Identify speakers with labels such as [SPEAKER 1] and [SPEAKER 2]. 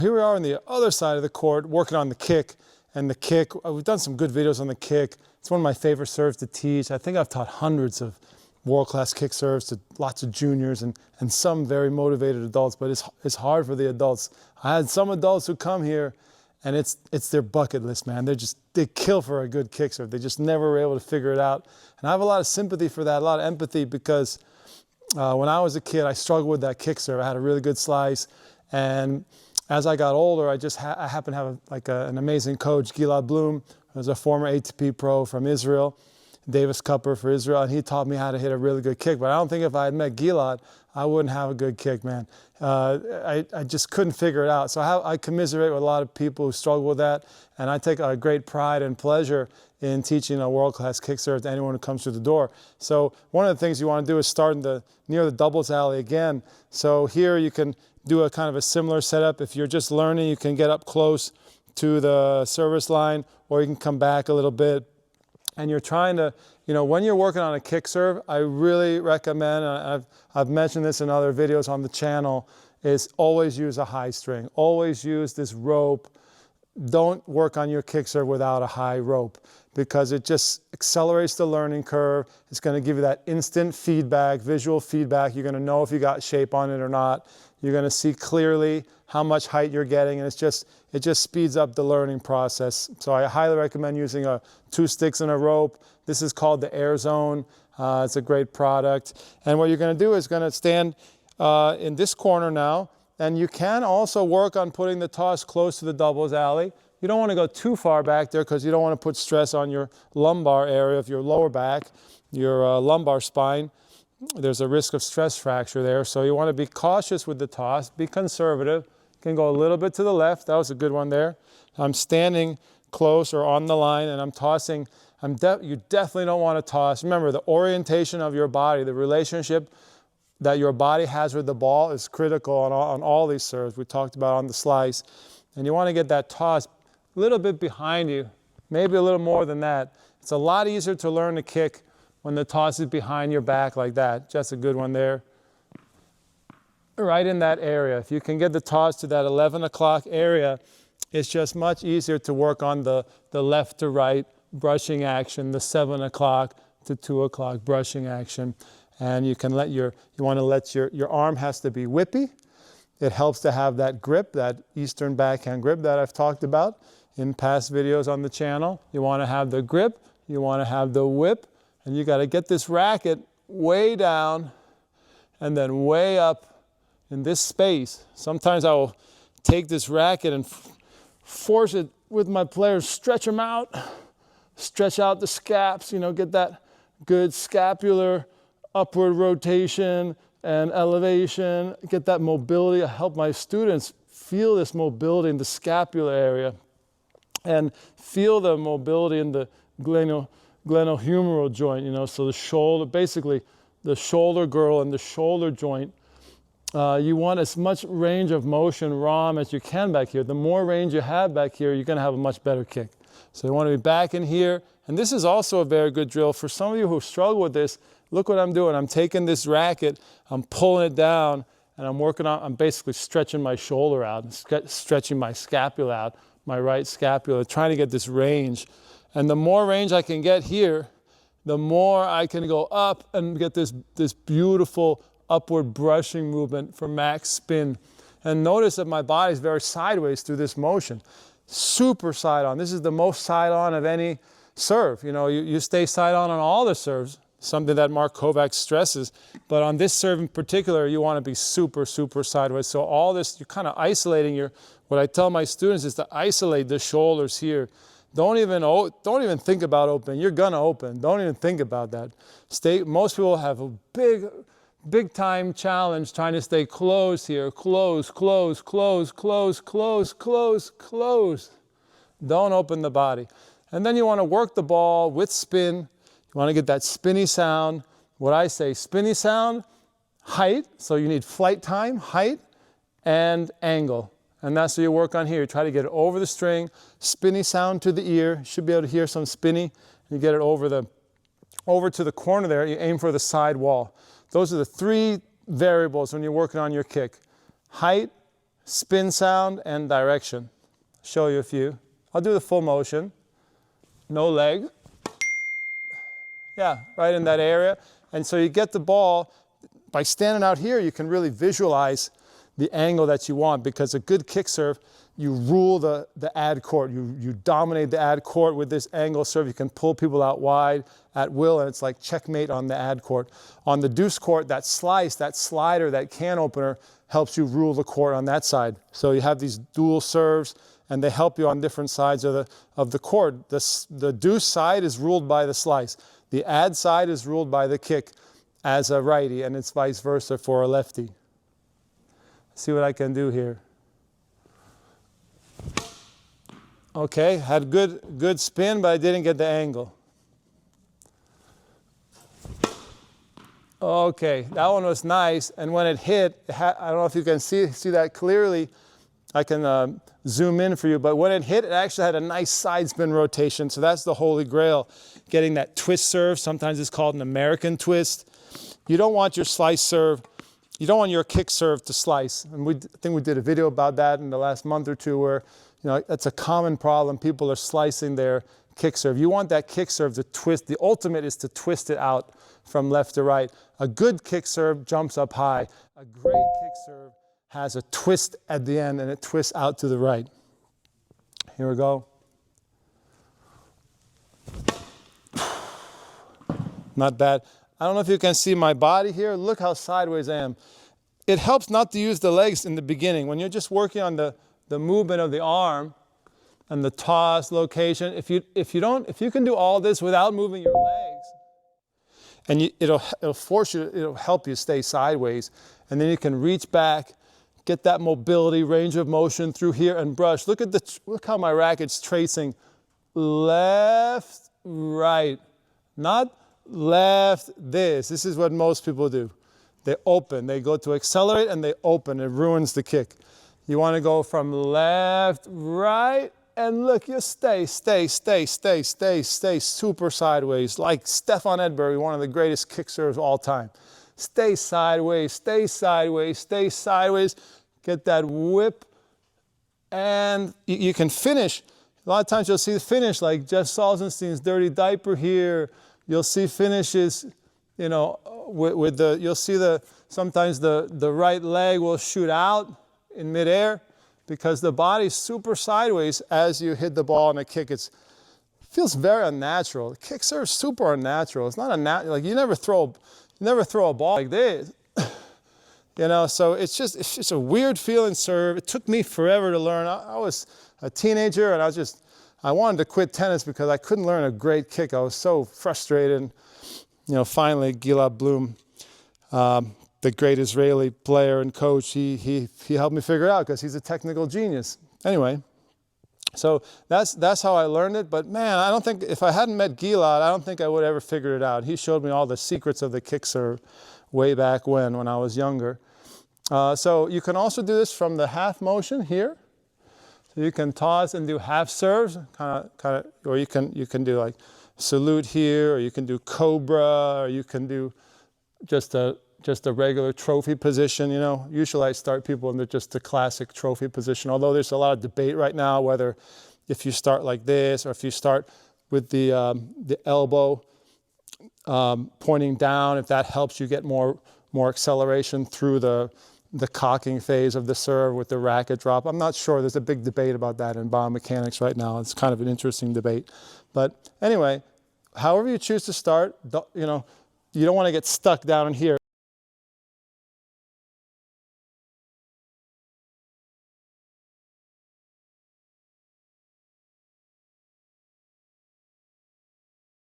[SPEAKER 1] Here we are on the other side of the court working on the kick. And the kick, we've done some good videos on the kick. It's one of my favorite serves to teach. I think I've taught hundreds of world-class kick serves to lots of juniors and some very motivated adults, but it's hard for the adults. I had some adults who come here and it's their bucket list, man. They kill for a good kick serve. They just never were able to figure it out. And I have a lot of sympathy for that, a lot of empathy, because when I was a kid, I struggled with that kick serve. I had a really good slice, and as I got older, I happened to have an amazing coach, Gilad Bloom, who was a former ATP pro from Israel, Davis Cupper for Israel, and he taught me how to hit a really good kick. But I don't think if I had met Gilad, I wouldn't have a good kick, man. I just couldn't figure it out. So I commiserate with a lot of people who struggle with that, and I take a great pride and pleasure in teaching a world-class kick serve to anyone who comes through the door. So one of the things you want to do is start near the doubles alley again. So here you can do a kind of a similar setup. If you're just learning, you can get up close to the service line, or you can come back a little bit. And you're trying to, when you're working on a kick serve, I really recommend, and I've mentioned this in other videos on the channel, is always use a high string. Always use this rope. Don't work on your kick serve without a high rope, because it just accelerates the learning curve. It's going to give you that instant feedback, visual feedback. You're going to know if you got shape on it or not. You're going to see clearly how much height you're getting, and it just speeds up the learning process. So I highly recommend using 2 sticks and a rope. This is called the Air Zone. It's a great product. And what you're going to do is going to stand in this corner now, and you can also work on putting the toss close to the doubles alley. You don't want to go too far back there, because you don't want to put stress on your lumbar area of your lower back, your lumbar spine. There's a risk of stress fracture there. So you want to be cautious with the toss, be conservative. You can go a little bit to the left. That was a good one there. I'm standing close or on the line, and I'm tossing. You definitely don't want to toss. Remember, the orientation of your body, the relationship that your body has with the ball is critical on all these serves we talked about on the slice. And you want to get that toss a little bit behind you, maybe a little more than that. It's a lot easier to learn to kick when the toss is behind your back like that. Just a good one there. Right in that area. If you can get the toss to that 11 o'clock area, it's just much easier to work on the left to right brushing action, the 7 o'clock to 2 o'clock brushing action. And you can your arm has to be whippy. It helps to have that grip, that Eastern backhand grip that I've talked about in past videos on the channel. You want to have the grip, you want to have the whip, and you got to get this racket way down and then way up in this space. Sometimes I will take this racket and force it with my players, stretch them out, stretch out the scaps, get that good scapular upward rotation and elevation, get that mobility. I help my students feel this mobility in the scapular area and feel the mobility in the glenohumeral joint, so the shoulder, basically the shoulder girdle and the shoulder joint. You want as much range of motion, ROM, as you can back here. The more range you have back here, you're going to have a much better kick. So you want to be back in here. And this is also a very good drill. For some of you who struggle with this, look what I'm doing. I'm taking this racket, I'm pulling it down, and I'm basically stretching my shoulder out, stretching my scapula out, my right scapula, trying to get this range. And the more range I can get here, the more I can go up and get this beautiful upward brushing movement for max spin. And notice that my body is very sideways through this motion. Super side on. This is the most side on of any serve. You stay side on all the serves, something that Mark Kovacs stresses. But on this serve in particular, you want to be super, super sideways. So all this, you're kind of isolating what I tell my students is to isolate the shoulders here. Don't even think about opening. You're gonna open. Don't even think about that. Most people have a big time challenge trying to stay close here. Close, close, close, close, close, close, close. Don't open the body. And then you want to work the ball with spin. You want to get that spinny sound. What I say, spinny sound, height. So you need flight time, height, and angle. And that's what you work on here. You try to get it over the string, spinny sound to the ear. You should be able to hear some spinny. You get it over to the corner there. You aim for the side wall. Those are the 3 variables when you're working on your kick. Height, spin sound, and direction. Show you a few. I'll do the full motion. No leg. Yeah, right in that area. And so you get the ball, by standing out here, you can really visualize the angle that you want, because a good kick serve, you rule the ad court. You dominate the ad court with this angle serve. You can pull people out wide at will, and it's like checkmate on the ad court. On the deuce court, that slice, that slider, that can opener helps you rule the court on that side. So you have these dual serves, and they help you on different sides of the court. The deuce side is ruled by the slice. The ad side is ruled by the kick as a righty, and it's vice versa for a lefty. See what I can do here. Okay, had good spin, but I didn't get the angle. Okay, that one was nice, and when it hit, I don't know if you can see that clearly. I can zoom in for you, but when it hit, it actually had a nice side spin rotation, so that's the holy grail, getting that twist serve. Sometimes it's called an American twist. You don't want your slice serve, you don't want your kick serve to slice, and I think we did a video about that in the last month or two, where that's a common problem. People are slicing their kick serve. You want that kick serve to twist. The ultimate is to twist it out from left to right. A good kick serve jumps up high. A great kick serve has a twist at the end, and it twists out to the right. Here we go. Not bad. I don't know if you can see my body here. Look how sideways I am. It helps not to use the legs in the beginning. When you're just working on the movement of the arm and the toss location, if you can do all this without moving your legs, and it'll help you stay sideways, and then you can reach back, get that mobility, range of motion through here, and brush. Look how my racket's tracing left, right, not left, this. This is what most people do. They open, they go to accelerate, and they open. It ruins the kick. You want to go from left, right, and look, you stay super sideways, like Stefan Edberg, one of the greatest kick serves of all time. Stay sideways, stay sideways, stay sideways, get that whip, and you can finish. A lot of times you'll see the finish, like Jeff Salzenstein's Dirty Diaper here. You'll see finishes, you'll see sometimes the right leg will shoot out in midair, because the body's super sideways as you hit the ball in a kick. It feels very unnatural. The kick serve is super unnatural. It's not like you never throw a ball like this. So it's just a weird feeling serve. It took me forever to learn. I was a teenager, and I wanted to quit tennis because I couldn't learn a great kick. I was so frustrated. Finally, Gilad Blum, the great Israeli player and coach, he helped me figure it out, because he's a technical genius. Anyway, so that's how I learned it. But man, I don't think, if I hadn't met Gilad, I don't think I would ever figure it out. He showed me all the secrets of the kick serve way back when I was younger. So you can also do this from the half motion here. So you can toss and do half serves, kind of, or you can do like salute here, or you can do cobra, or you can do just a regular trophy position. Usually I start people in just the classic trophy position, although there's a lot of debate right now whether if you start like this, or if you start with the elbow pointing down, if that helps you get more acceleration through the cocking phase of the serve with the racket drop. I'm not sure. There's a big debate about that in biomechanics right now. It's kind of an interesting debate. But anyway, however you choose to start, you don't want to get stuck down in here.